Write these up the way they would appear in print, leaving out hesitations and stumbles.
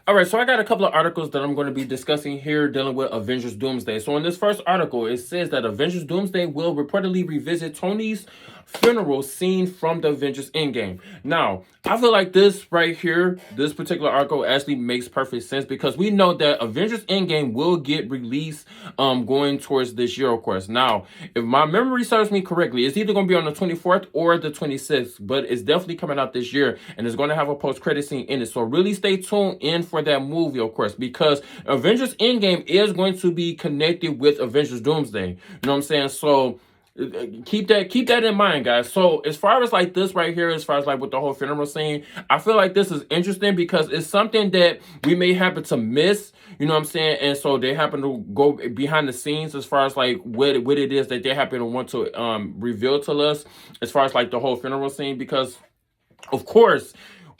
All right, so I got a couple of articles that I'm going to be discussing here dealing with Avengers Doomsday. So in this first article, it says that Avengers Doomsday will reportedly revisit Tony's funeral scene from the Avengers Endgame. Now, I feel like this right here, this particular article actually makes perfect sense because we know that Avengers Endgame will get released going towards this year, of course. Now, if my memory serves me correctly, it's either going to be on the 24th or the 26th, but it's definitely coming out this year and it's going to have a post-credit scene in it. So really stay tuned in for that movie, of course, because Avengers Endgame is going to be connected with Avengers Doomsday. You know what I'm saying? So keep that in mind, guys. So as far as like this right here, as far as like with the whole funeral scene, I feel like this is interesting because it's something that we may happen to miss, you know what I'm saying? And so they happen to go behind the scenes as far as like what it is that they happen to want to reveal to us as far as like the whole funeral scene, because of course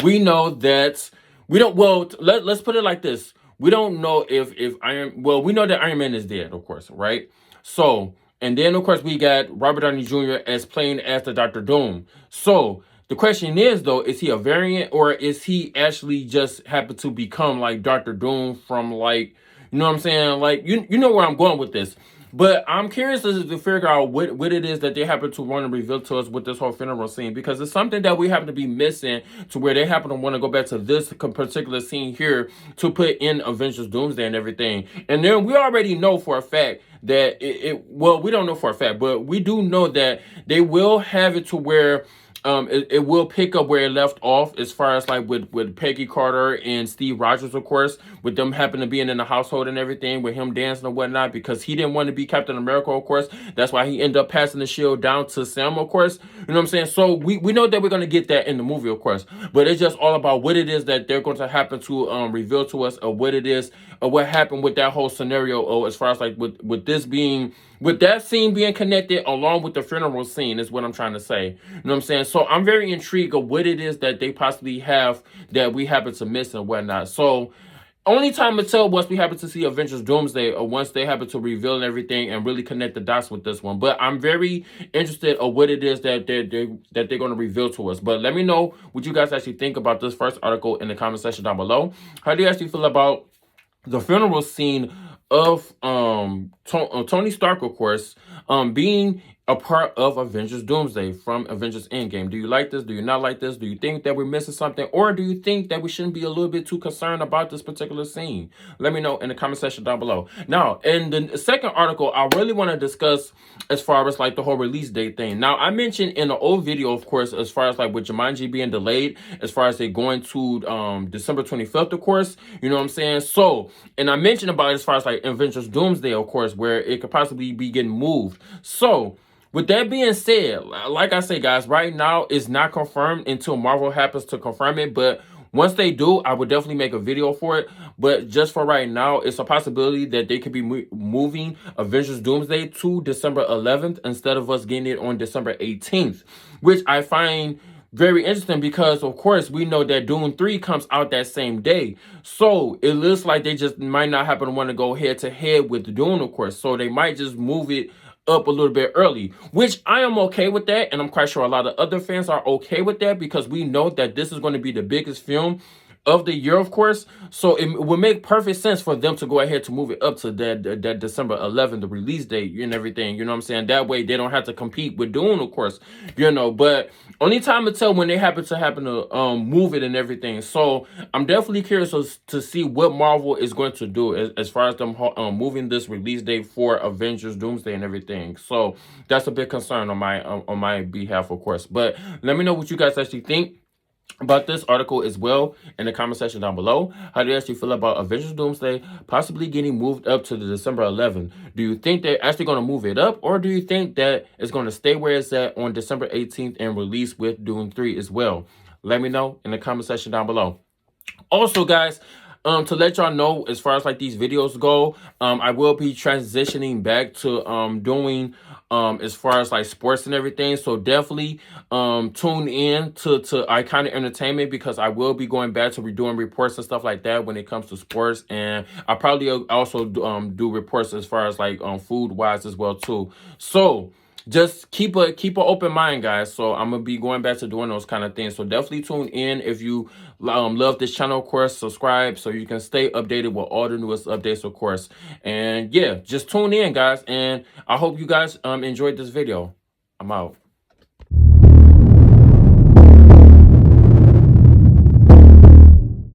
we know that we don't, well, let's put it like this. We don't know if we know that Iron Man is dead, of course, right? So, and then of course we got Robert Downey Jr. as playing as the Doctor Doom. So the question is though, is he a variant or is he actually just happen to become like Doctor Doom from like, you know what I'm saying? Like, you know where I'm going with this. But I'm curious to figure out what it is that they happen to want to reveal to us with this whole funeral scene, because it's something that we happen to be missing to where they happen to want to go back to this particular scene here to put in Avengers Doomsday and everything. And then we already know for a fact that well, we don't know for a fact, but we do know that they will have it to where it will pick up where it left off as far as like with Peggy Carter and Steve Rogers, of course, with them happen to being in the household and everything, with him dancing and whatnot, because he didn't want to be Captain America, of course. That's why he ended up passing the shield down to Sam, of course. You know what I'm saying? So we know that we're going to get that in the movie, of course. But it's just all about what it is that they're going to happen to reveal to us, or what it is, or what happened with that whole scenario, or as far as like with this being, with that scene being connected along with the funeral scene is what I'm trying to say. You know what I'm saying? So I'm very intrigued of what it is that they possibly have that we happen to miss and whatnot. So only time to tell once we happen to see Avengers Doomsday, or once they happen to reveal everything and really connect the dots with this one. But I'm very interested of what it is that they're going to reveal to us. But let me know what you guys actually think about this first article in the comment section down below. How do you actually feel about the funeral scene of Tony Stark, of course, being a part of Avengers Doomsday from Avengers Endgame? Do you like this? Do you not like this? Do you think that we're missing something? Or do you think that we shouldn't be a little bit too concerned about this particular scene? Let me know in the comment section down below. Now, in the second article, I really want to discuss as far as like the whole release date thing. Now, I mentioned in the old video, of course, as far as like with Jumanji being delayed, as far as they going to December 25th, of course, you know what I'm saying? So, and I mentioned about it as far as like Avengers Doomsday, of course, where it could possibly be getting moved. So, with that being said, like I say, guys, right now it's not confirmed until Marvel happens to confirm it. But once they do, I would definitely make a video for it. But just for right now, it's a possibility that they could be moving Avengers Doomsday to December 11th instead of us getting it on December 18th, which I find very interesting because, of course, we know that Doom 3 comes out that same day. So it looks like they just might not happen to want to go head-to-head with Doom, of course. So they might just move it up a little bit early, which I am okay with that, and I'm quite sure a lot of other fans are okay with that because we know that this is going to be the biggest film of the year, of course. So it would make perfect sense for them to go ahead to move it up to that December 11th, the release date and everything. You know what I'm saying? That way they don't have to compete with Dune, of course. You know, but only time to tell when they happen to move it and everything. So I'm definitely curious to see what Marvel is going to do as far as them moving this release date for Avengers Doomsday and everything. So that's a big concern on my behalf, of course. But let me know what you guys actually think about this article as well in the comment section down below. How do you actually feel about Avengers Doomsday possibly getting moved up to the December 11th? Do you think they're actually going to move it up, or do you think that it's going to stay where it's at on December 18th and release with Doom 3 as well? Let me know in the comment section down below. Also, guys, to let y'all know, as far as like these videos go, I will be transitioning back to doing as far as like sports and everything. So definitely tune in to Iconic Entertainment, because I will be going back to doing reports and stuff like that when it comes to sports. And I probably also do reports as far as like food wise as well too. So just keep an open mind, guys. So I'm gonna be going back to doing those kind of things. So definitely tune in if you love this channel. Of course, subscribe so you can stay updated with all the newest updates, of course. And yeah, just tune in, guys. And I hope you guys enjoyed this video. I'm out.